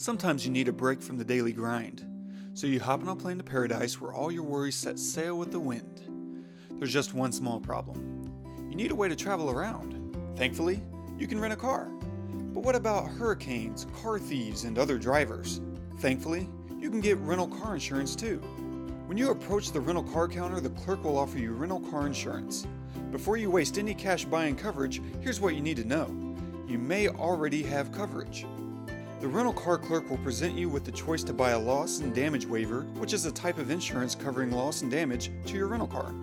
Sometimes you need a break from the daily grind, so you hop on a plane to paradise where all your worries set sail with the wind. There's just one small problem. You need a way to travel around. Thankfully, you can rent a car. But what about hurricanes, car thieves, and other drivers? Thankfully, you can get rental car insurance too. When you approach the rental car counter, the clerk will offer you rental car insurance. Before you waste any cash buying coverage, here's what you need to know. You may already have coverage. The rental car clerk will present you with the choice to buy a loss and damage waiver, which is a type of insurance covering loss and damage to your rental car.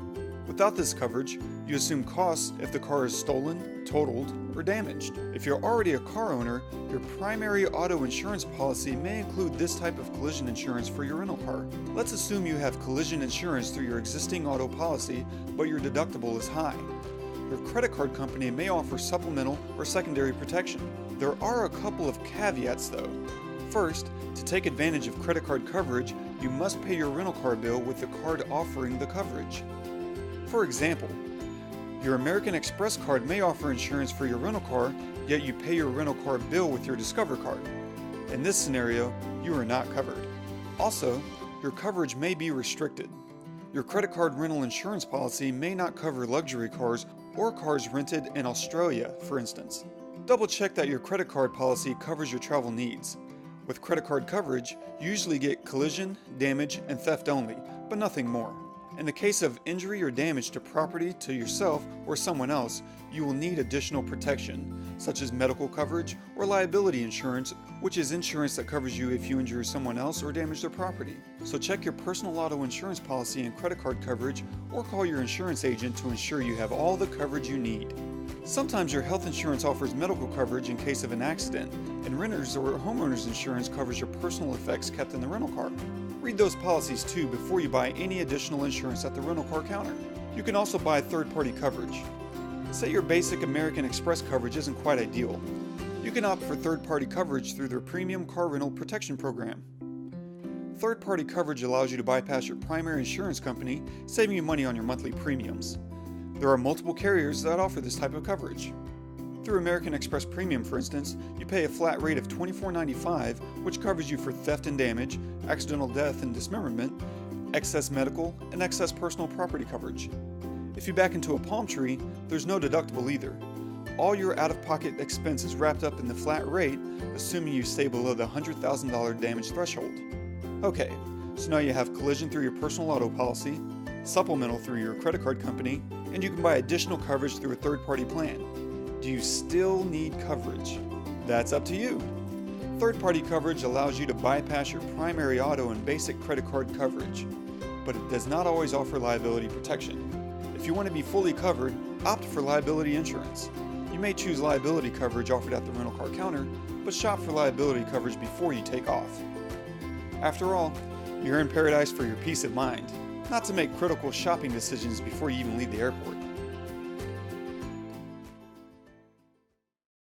Without this coverage, you assume costs if the car is stolen, totaled, or damaged. If you're already a car owner, your primary auto insurance policy may include this type of collision insurance for your rental car. Let's assume you have collision insurance through your existing auto policy, but your deductible is high. Your credit card company may offer supplemental or secondary protection. There are a couple of caveats though. First, to take advantage of credit card coverage, you must pay your rental car bill with the card offering the coverage. For example, your American Express card may offer insurance for your rental car, yet you pay your rental car bill with your Discover card. In this scenario, you are not covered. Also, your coverage may be restricted. Your credit card rental insurance policy may not cover luxury cars or cars rented in Australia, for instance. Double check that your credit card policy covers your travel needs. With credit card coverage, you usually get collision, damage, and theft only, but nothing more. In the case of injury or damage to property to yourself or someone else, you will need additional protection, such as medical coverage or liability insurance, which is insurance that covers you if you injure someone else or damage their property. So check your personal auto insurance policy and credit card coverage, or call your insurance agent to ensure you have all the coverage you need. Sometimes your health insurance offers medical coverage in case of an accident, and renters or homeowners insurance covers your personal effects kept in the rental car. Read those policies too before you buy any additional insurance at the rental car counter. You can also buy third-party coverage. Say your basic American Express coverage isn't quite ideal. You can opt for third-party coverage through their premium car rental protection program. Third-party coverage allows you to bypass your primary insurance company, saving you money on your monthly premiums. There are multiple carriers that offer this type of coverage. Through American Express Premium, for instance, you pay a flat rate of $24.95, which covers you for theft and damage, accidental death and dismemberment, excess medical, and excess personal property coverage. If you back into a palm tree, there's no deductible either. All your out-of-pocket expense is wrapped up in the flat rate, assuming you stay below the $100,000 damage threshold. Okay, so now you have collision through your personal auto policy, supplemental through your credit card company, and you can buy additional coverage through a third-party plan. Do you still need coverage? That's up to you. Third-party coverage allows you to bypass your primary auto and basic credit card coverage, but it does not always offer liability protection. If you want to be fully covered, opt for liability insurance. You may choose liability coverage offered at the rental car counter, but shop for liability coverage before you take off. After all, you're in paradise for your peace of mind, not to make critical shopping decisions before you even leave the airport.